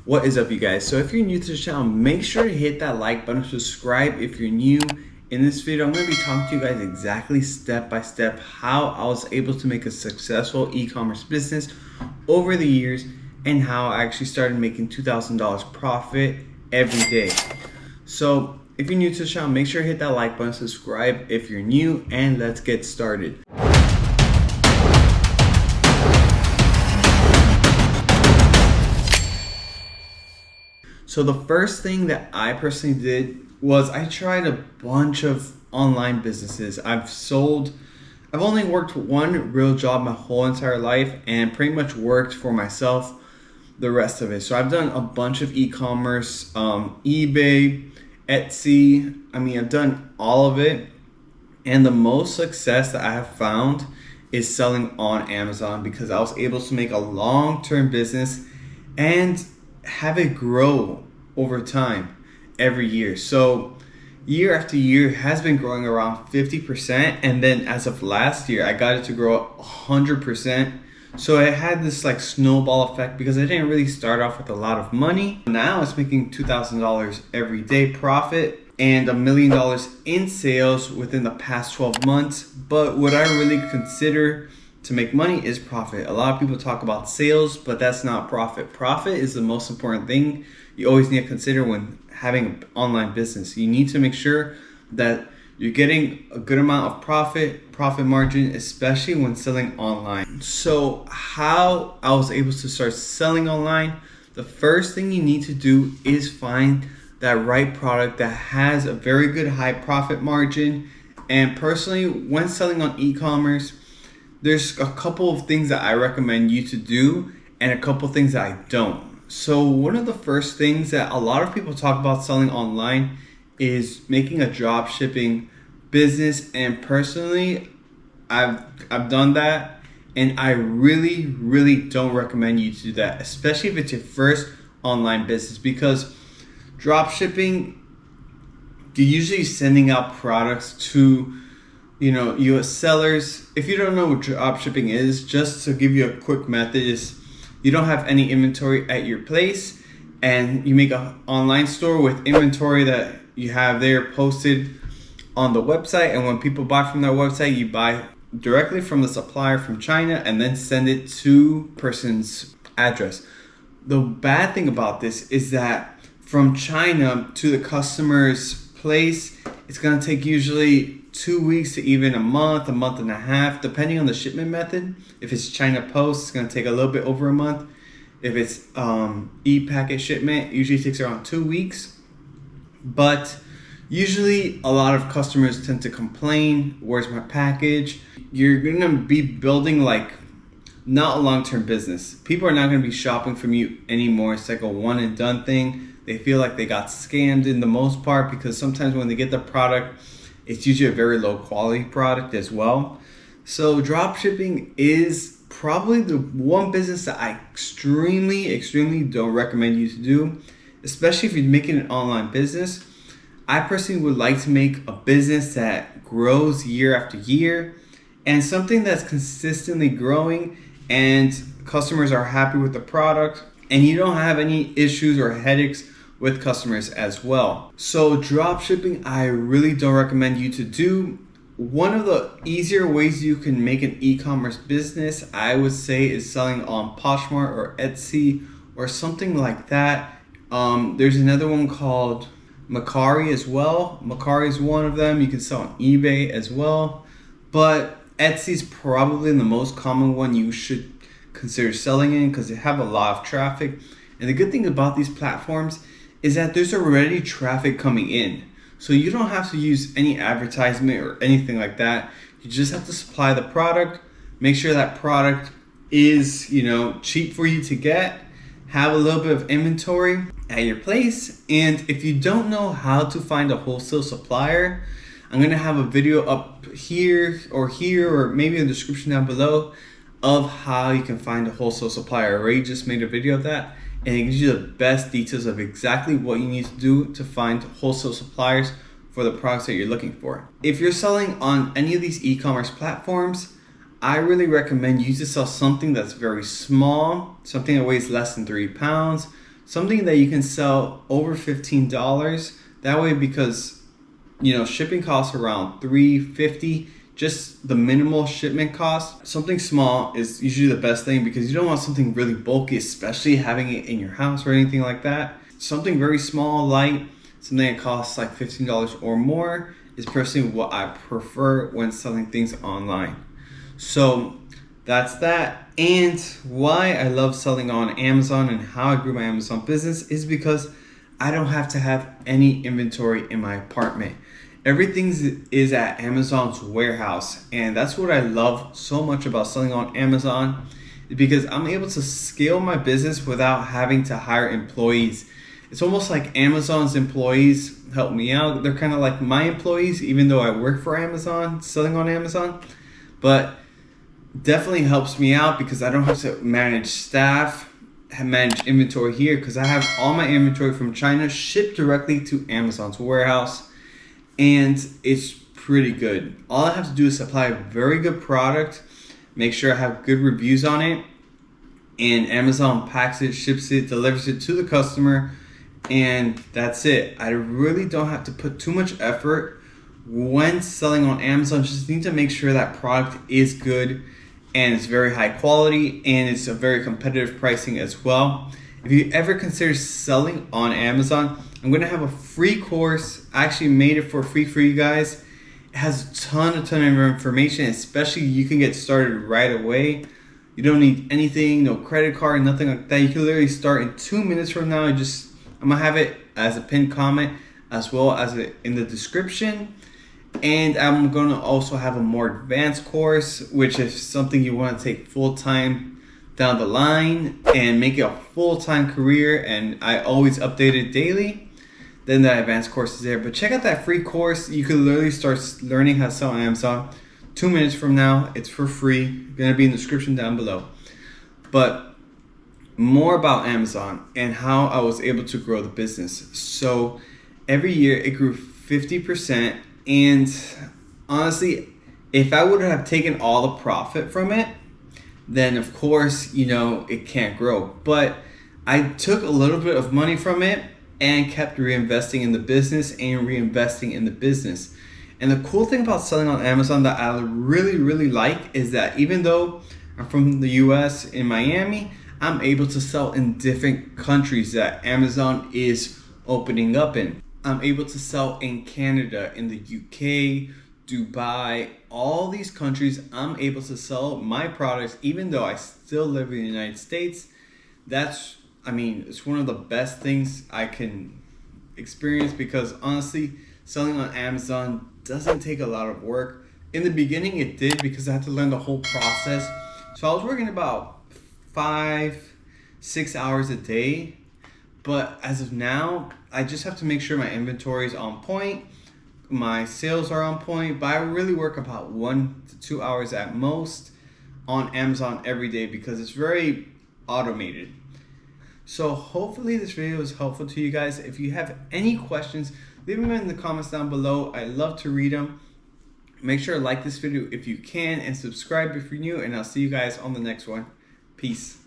What is up, you guys? So if you're new to the channel, make sure to hit that like button, subscribe if you're new. In this video, I'm going to be talking to you guys exactly step by step how I was able to make a successful e-commerce business over the years and how I actually started making $2,000 profit every day. So if you're new to the channel, make sure to hit that like button, subscribe if you're new, and let's get started. So the first thing that I personally did was I tried a bunch of online businesses. I've only worked one real job my whole entire life and pretty much worked for myself the rest of it. So I've done a bunch of e-commerce, eBay, Etsy. I've done all of it. And the most success that I have found is selling on Amazon, because I was able to make a long-term business and have it grow over time every year. So year after year has been growing around 50%, and then as of last year I got it to grow 100%. So it had this like snowball effect because I didn't really start off with a lot of money. Now it's making $2,000 every day profit and $1 million in sales within the past 12 months. But what I really consider to make money is profit. A lot of people talk about sales, but that's not profit. Profit is the most important thing you always need to consider when having an online business. You need to make sure that you're getting a good amount of profit margin, especially when selling online. So how I was able to start selling online, the first thing you need to do is find that right product that has a very good high profit margin. And personally, when selling on e-commerce, there's a couple of things that I recommend you to do and a couple of things that I don't. So one of the first things that a lot of people talk about selling online is making a drop shipping business. And personally, I've done that, and I really don't recommend you to do that, especially if it's your first online business, because drop shipping, you're usually sending out products to US sellers. If you don't know what drop shipping is, just to give you a quick method, is you don't have any inventory at your place and you make an online store with inventory that you have there posted on the website, and when people buy from that website, you buy directly from the supplier from China and then send it to person's address. The bad thing about this is that from China to the customer's place, it's going to take usually 2 weeks to even a month and a half, depending on the shipment method. If it's China Post, it's going to take a little bit over a month. If it's e-packet shipment, usually takes around 2 weeks. But usually a lot of customers tend to complain, where's my package? You're going to be building like not a long-term business. People are not going to be shopping from you anymore. It's like a one and done thing. They feel like they got scammed in the most part, because sometimes when they get the product, it's usually a very low quality product as well. So drop shipping is probably the one business that I extremely don't recommend you to do, especially if you're making an online business. I personally would like to make a business that grows year after year, and something that's consistently growing and customers are happy with the product and you don't have any issues or headaches with customers as well. So drop shipping, I really don't recommend you to do. One of the easier ways you can make an e-commerce business, I would say, is selling on Poshmark or Etsy or something like that. There's another one called Mercari as well. Mercari is one of them. You can sell on eBay as well, but Etsy is probably the most common one you should consider selling in, because they have a lot of traffic. And the good thing about these platforms is that there's already traffic coming in. So you don't have to use any advertisement or anything like that. You just have to supply the product, make sure that product is, cheap for you to get, have a little bit of inventory at your place. And if you don't know how to find a wholesale supplier, I'm gonna have a video up here or maybe in the description down below of how you can find a wholesale supplier. I already just made a video of that, and it gives you the best details of exactly what you need to do to find wholesale suppliers for the products that you're looking for. If you're selling on any of these e-commerce platforms, I really recommend you to sell something that's very small, something that weighs less than 3 pounds, something that you can sell over $15. That way, because shipping costs around $3.50, just the minimal shipment cost. Something small is usually the best thing because you don't want something really bulky, especially having it in your house or anything like that. Something very small, light, something that costs like $15 or more is personally what I prefer when selling things online. So that's that. And why I love selling on Amazon and how I grew my Amazon business is because I don't have to have any inventory in my apartment. Everything is at Amazon's warehouse, and that's what I love so much about selling on Amazon, because I'm able to scale my business without having to hire employees. It's almost like Amazon's employees help me out. They're kind of like my employees, even though I work for Amazon, selling on Amazon. But definitely helps me out because I don't have to manage staff, manage inventory here, because I have all my inventory from China shipped directly to Amazon's warehouse. And it's pretty good. All I have to do is supply a very good product, make sure I have good reviews on it, and Amazon packs it, ships it, delivers it to the customer, and that's it. I really don't have to put too much effort when selling on Amazon. Just need to make sure that product is good and it's very high quality and it's a very competitive pricing as well. If you ever consider selling on Amazon, I'm going to have a free course. I actually made it for free for you guys. It has a ton of information, especially you can get started right away. You don't need anything, no credit card, nothing like that. You can literally start in 2 minutes from now. I'm going to have it as a pinned comment as well as in the description. And I'm going to also have a more advanced course, which is something you want to take full time down the line and make it a full-time career, and I always update it daily. Then the advanced course is there. But check out that free course. You can literally start learning how to sell on Amazon 2 minutes from now. It's for free. Gonna be in the description down below. But more about Amazon and how I was able to grow the business. So every year it grew 50%, and honestly, if I would have taken all the profit from it, then of course, it can't grow. But I took a little bit of money from it and kept reinvesting in the business and reinvesting in the business. And the cool thing about selling on Amazon that I really, really like is that even though I'm from the US in Miami, I'm able to sell in different countries that Amazon is opening up in. I'm able to sell in Canada, in the UK, Dubai, all these countries. I'm able to sell my products even though I still live in the United States. It's one of the best things I can experience, because honestly, selling on Amazon doesn't take a lot of work. In the beginning it did, because I had to learn the whole process. So I was working about 5-6 hours a day, but as of now, I just have to make sure my inventory is on point, my sales are on point, but I really work about 1 to 2 hours at most on Amazon every day because it's very automated. So hopefully this video was helpful to you guys. If you have any questions, leave them in the comments down below. I love to read them. Make sure to like this video if you can and subscribe if you're new, and I'll see you guys on the next one. Peace.